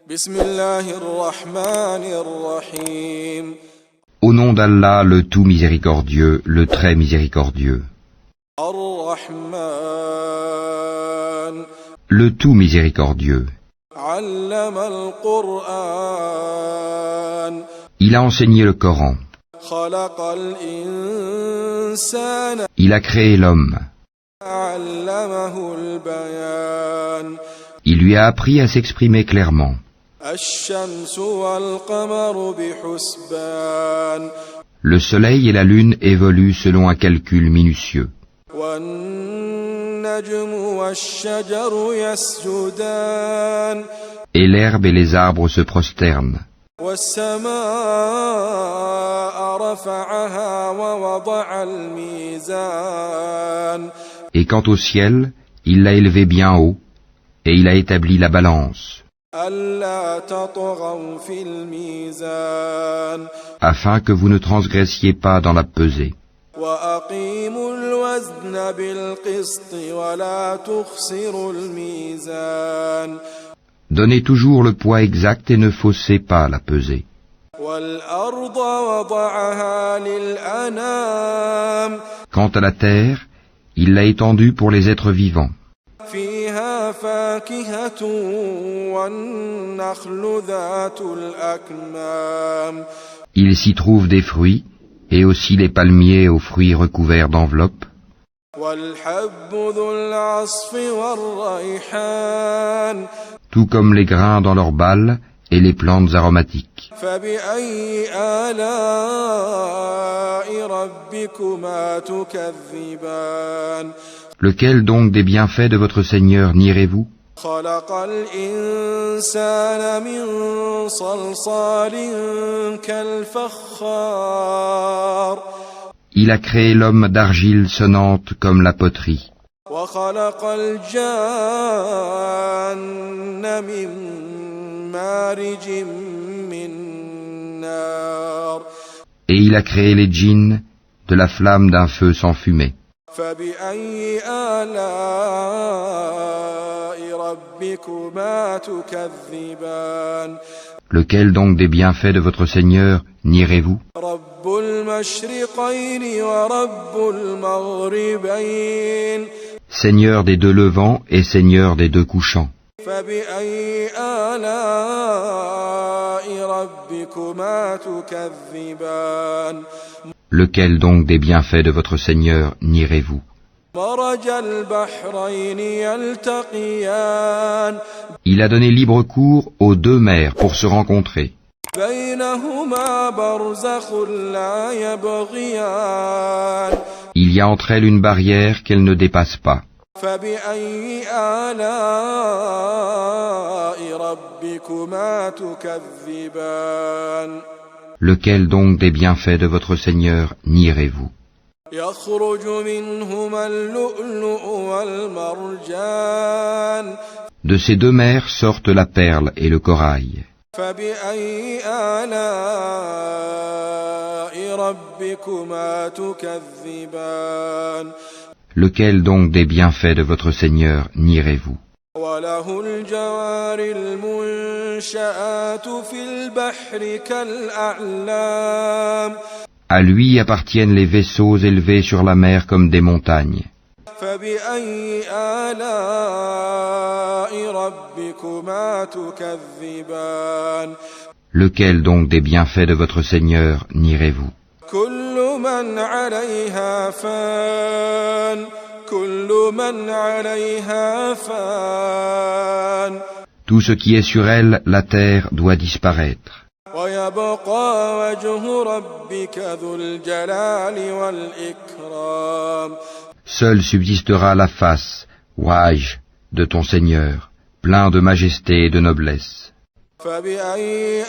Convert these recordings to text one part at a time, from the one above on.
Bismillahir-Rahmanir-Rahim. Au nom d'Allah, le tout miséricordieux, le très miséricordieux. Ar-Rahman. Le tout miséricordieux. Allama al-Qur'an. Il a enseigné le Coran. Khalaqal insana. Il a créé l'homme. Allamahu al-bayan. Il lui a appris à s'exprimer clairement. Ash-shamsu wal-qamaru bihusban. Le soleil et la lune évoluent selon un calcul minutieux. Wan-najmu wash-shajaru yasjudan. Et l'herbe et les arbres se prosternent. Was-samaa'a rafa'aha wa wada'a al-mizan. Et quant au ciel, il l'a élevé bien haut, et il a établi la balance, Alla tatghaw fil mizan. afin que vous ne transgressiez pas dans la pesée. Wa aqimul wazna bil qisti wa la tukhsirul mizan. Donnez toujours le poids exact et ne faussez pas la pesée. Wal arda wada'aha lil anam. Quant à la terre, il l'a étendue pour les êtres vivants. Fiha fakihatun wan nakhlu dhatul akmam. Il s'y trouve des fruits, et aussi les palmiers aux fruits recouverts d'enveloppes, Wal habbu dhul asfi war rayhan. tout comme les grains dans leurs balles et les plantes aromatiques. فبأي آلاء ربكما تكذبان. Lequel donc des bienfaits de votre Seigneur nierez-vous? خلق الإنسان من صلصال كالفخار. Il a créé l'homme d'argile sonnante comme la poterie. وخلق الجان من مارج من نار. Et il a créé les djinns de la flamme d'un feu sans fumée. فبأي آلاء ربكما تكذبان. Lequel donc des bienfaits de votre Seigneur nierez-vous? رب المشرقين ورب المغربين. Seigneur des deux levants et Seigneur des deux couchants. فبأي آلاء ربكما تكذبان. Lequel donc des bienfaits de votre Seigneur nierez-vous? مرج البحرين يلتقيان. Il a donné libre cours aux deux mers pour se rencontrer. بينهما برزخ لا يبغيان. Il y a entre elles une barrière qu'elles ne dépassent pas. فبأي آلاء ربكما تكذبان. Lequel donc des bienfaits de votre Seigneur nierez-vous? يخرج منهما اللؤلؤ والمرجان. De ces deux mers sortent la perle et le corail. فبأي آلاء ربكما تكذبان. Lequel donc des bienfaits de votre Seigneur nierez-vous? وله الجوار المنشآت في البحر كالأعلام. À lui appartiennent les vaisseaux élevés sur la mer comme des montagnes. فبأي آلاء ربكما تكذبان. Lequel donc des bienfaits de votre Seigneur nierez-vous? كل من عليها فان. كل من عليها فان. Tout ce qui est sur elle, la terre, doit disparaître. ويبقى وجه ربك ذو الجلال والإكرام. Seule subsistera la face, Wajh, de ton Seigneur, plein de majesté et de noblesse. فبأي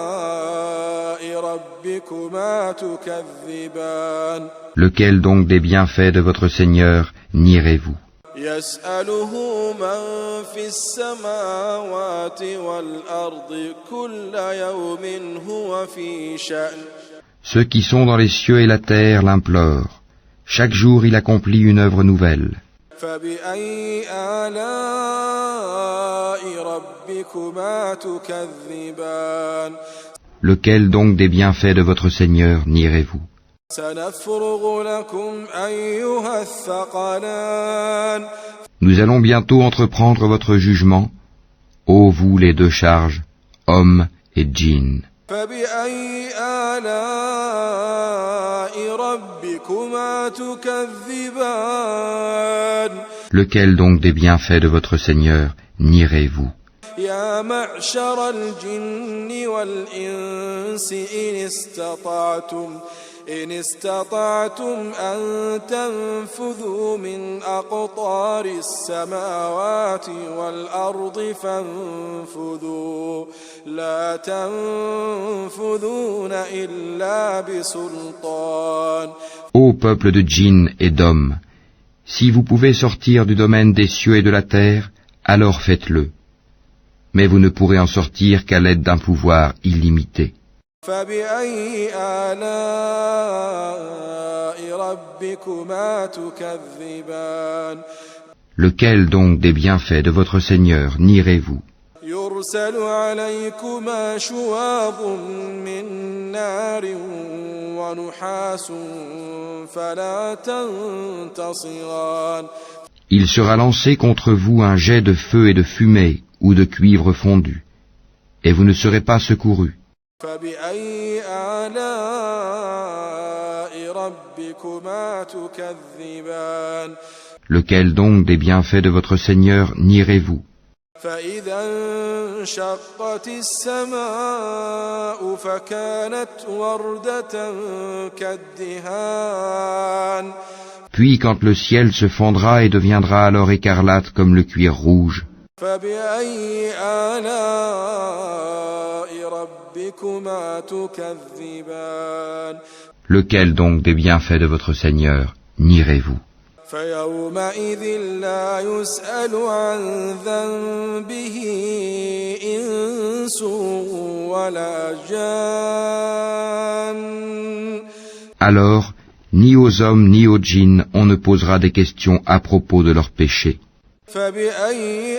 آلاء ربكما تكذبان. Lequel donc des bienfaits de votre Seigneur nierez-vous? يسأله من في السماوات والأرض كل يوم هو في شأن. Ceux qui sont dans les cieux et la terre l'implorent. Chaque jour il accomplit une œuvre nouvelle. فبأي آلاء ربكما تكذبان Lequel donc des bienfaits de votre Seigneur nierez-vous? سنفرغ لكم أيها الثقلان Nous allons bientôt entreprendre votre jugement, ô vous les deux charges, hommes et djinns. فبأي آلاء ربكما تكذبان Lequel donc des bienfaits de votre Seigneur nierez-vous? يا معشر الجن والإنس إن استطعتم أن تنفذوا من أقطار السماوات والأرض فانفذوا لا تنفذون إلا بسلطان. Ô peuple de djinns et d'hommes, si vous pouvez sortir du domaine des cieux et de la terre, alors faites-le. Mais vous ne pourrez en sortir qu'à l'aide d'un pouvoir illimité. فبأي آلاء ربكما تكذبان Lequel donc des bienfaits de votre Seigneur nierez-vous? يرسل عليكما شواظ من نار ونحاس فلا تنتصران. Il sera lancé contre vous un jet de feu et de fumée ou de cuivre fondu, et vous ne serez pas secourus. فبأي آلاء ربكما تكذبان Lequel donc des bienfaits de votre Seigneur nierez-vous? فإذا انشقت السماء فكانت وردة كالدهان. Puis quand le ciel se fendra et deviendra alors écarlate comme le cuir rouge, فبأي آلاء ربكما تكذبان lequel donc des bienfaits de votre Seigneur nierez-vous? فيومئذ لا يسأل عن ذنبه إنس ولا جان. Alors, ni aux hommes ni aux djinns on ne posera des questions à propos de leurs péchés. فبأي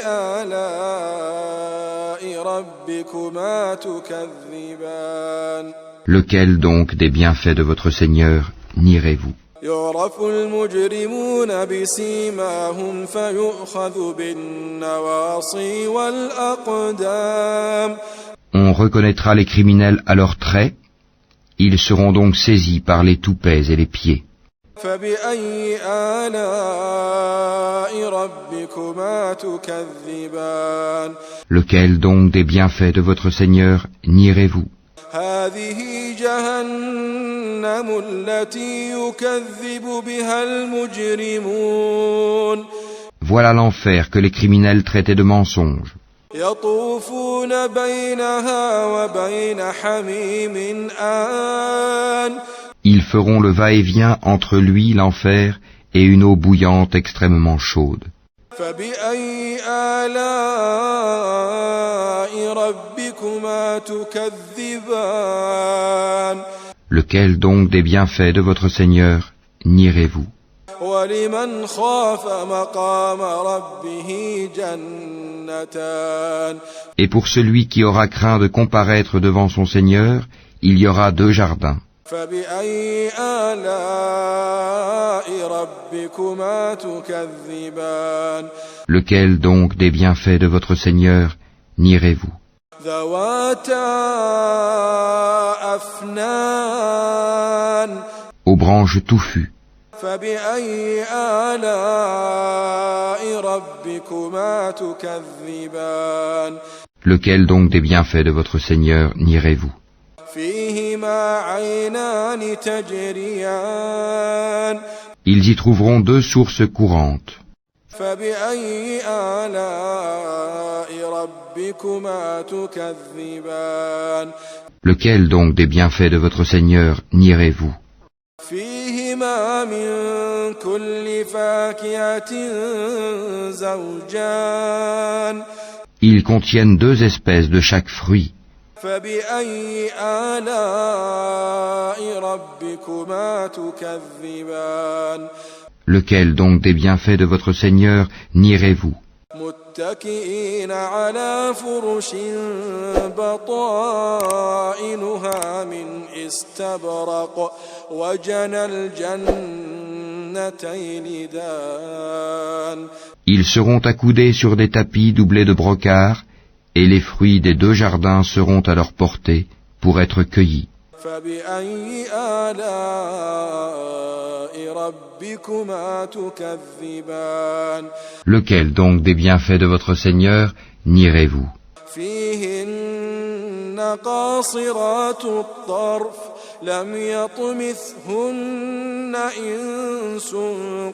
آلاء ربكما تكذبان Lequel donc des bienfaits de votre Seigneur nierez-vous? يعرف المجرمون بسيماهم فيؤخذ بالنواصي والأقدام. On reconnaîtra les criminels à leurs traits, ils seront donc saisis par les toupets et les pieds. فبأي آلاء ربكما تكذبان Lequel donc des bienfaits de votre Seigneur nierez-vous? هذه جهنم التي يكذب بها المجرمون. Voilà l'enfer que les criminels traitaient de mensonge. يطوفون بينها وبين حميم آن. Ils feront le va-et-vient entre lui, l'enfer, et une eau bouillante extrêmement chaude. فبأي آلاء ربكما تكذبان Lequel donc des bienfaits de votre Seigneur nierez-vous? ولمن خاف مقام ربه جنتان. Et pour celui qui aura craint de comparaître devant son Seigneur, il y aura 2 jardins. فبأي آلاء ربكما تكذبان Lequel donc des bienfaits de votre Seigneur nierez-vous? ذواتا أفنان. Aux branches touffues. فبأي آلاء ربكما تكذبان Lequel donc des bienfaits de votre Seigneur nierez-vous? فيهما عينان تجريان. Ils y trouveront 2 sources courantes. فبأي آلاء ربكما تكذبان Lequel donc des bienfaits de votre Seigneur nierez-vous? فيهما من كل فاكهة زوجان. Ils contiennent 2 espèces de chaque fruit. فبأي آلاء ربكما تكذبان Lequel donc des bienfaits de votre Seigneur nierez-vous? متكئين على فرش بطائنها من استبرق وجنى الجنتين دان. Ils seront accoudés sur des tapis doublés de brocart, et les fruits des deux jardins seront à leur portée pour être cueillis. فبأي آلاء ربكما تكذبان. Lequel donc des bienfaits de votre Seigneur nierez-vous? فيهن قاصرات الطرف لم يطمثهن إنس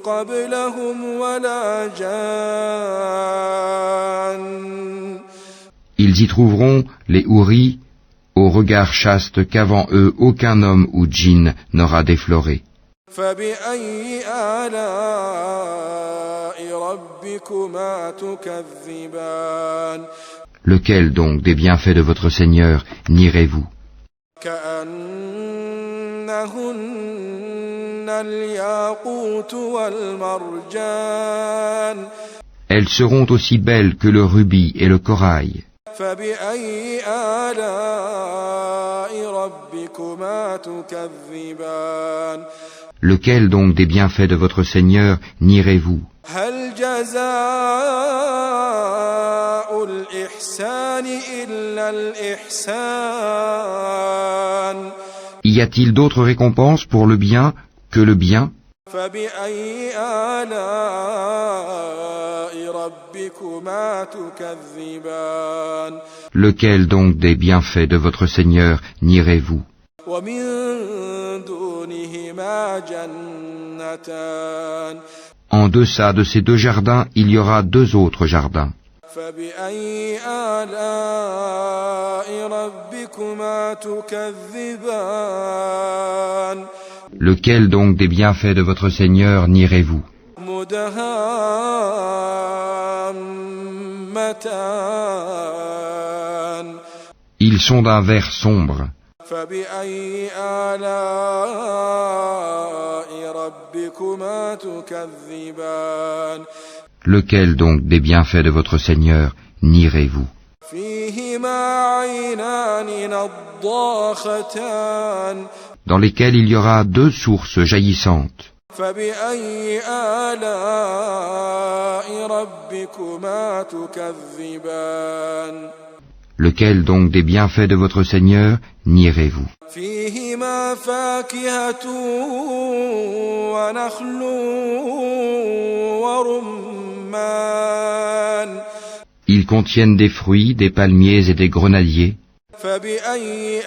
قبلهم ولا جان. Ils y trouveront les houris, au regard chaste qu'avant eux aucun homme ou djinn n'aura défloré. فبأي آلاء ربكما تكذبان. Lequel donc des bienfaits de votre Seigneur nierez-vous? كأنهن الياقوت والمرجان. Elles seront aussi belles que le rubis et le corail. فبأي آلاء ربكما تكذبان. Lequel donc des bienfaits de votre Seigneur nierez-vous? هل جزاء الإحسان إلا الإحسان. Y a-t-il d'autre récompense pour le bien que le bien? فبأي آلاء ربكما تكذبان. Lequel donc des bienfaits de votre Seigneur nierez-vous? ومن دونهما جنتان. En deçà de ces deux jardins, il y aura deux autres jardins. فبأي آلاء ربكما تكذبان. Lequel donc des bienfaits de votre Seigneur nierez-vous? مدهامتان. Ils sont d'un vert sombre. فبأي آلاء ربكما تكذبان. Lequel donc des bienfaits de votre Seigneur nierez-vous? فيهما عينان نضاختان. Dans lesquels il y aura deux sources jaillissantes. فبأي آلاء ربكما تكذبان. Lequel donc des bienfaits de votre Seigneur nierez-vous? فيهما فاكهة ونخل ورمان. Ils contiennent des fruits, des palmiers et des grenadiers. فبأي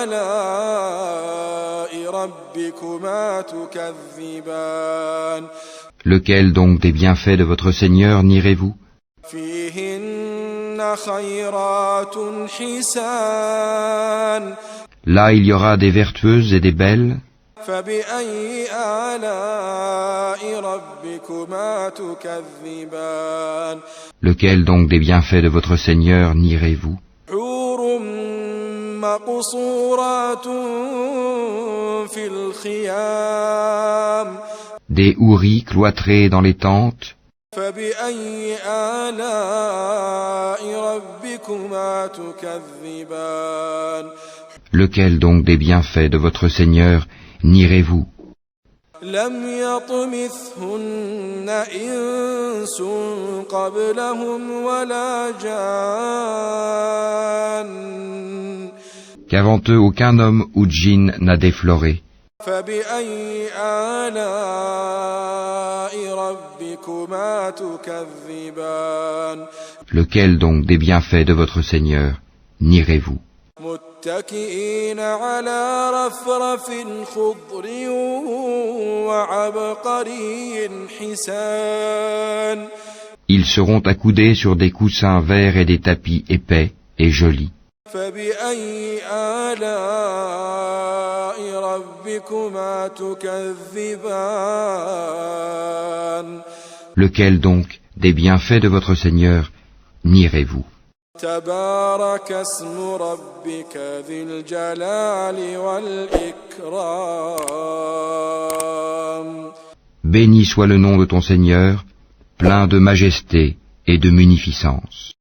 آلاء ربكما تكذبان. Lequel donc des bienfaits de votre Seigneur nierez-vous? فيهن خيرات حسان. Là il y aura des vertueuses et des belles. فبأي آلاء ربكما تكذبان. Lequel donc des bienfaits de votre Seigneur nierez-vous? حور مقصورات في الخيام. Des houris cloîtrés dans les tentes. فبأي آلاء ربكما تكذبان. Lequel donc des bienfaits de votre Seigneur nierez-vous? لم يطمثهن إنس قبلهم ولا جان. Qu'avant eux aucun homme ou djinn n'a défloré. فبأي آلاء ربكما تكذبان. Lequel donc des bienfaits de votre Seigneur nierez-vous? متكئين على رفرف خضر وعبقري حسان. Ils seront accoudés sur des coussins verts et des tapis épais et jolis. فبأي آلاء ربكما تكذبان. تكذبان. Lequel donc des bienfaits de votre Seigneur nierez-vous? تبارك اسم ربك ذي الجلال والإكرام. Béni soit le nom de ton Seigneur, plein de majesté et de munificence.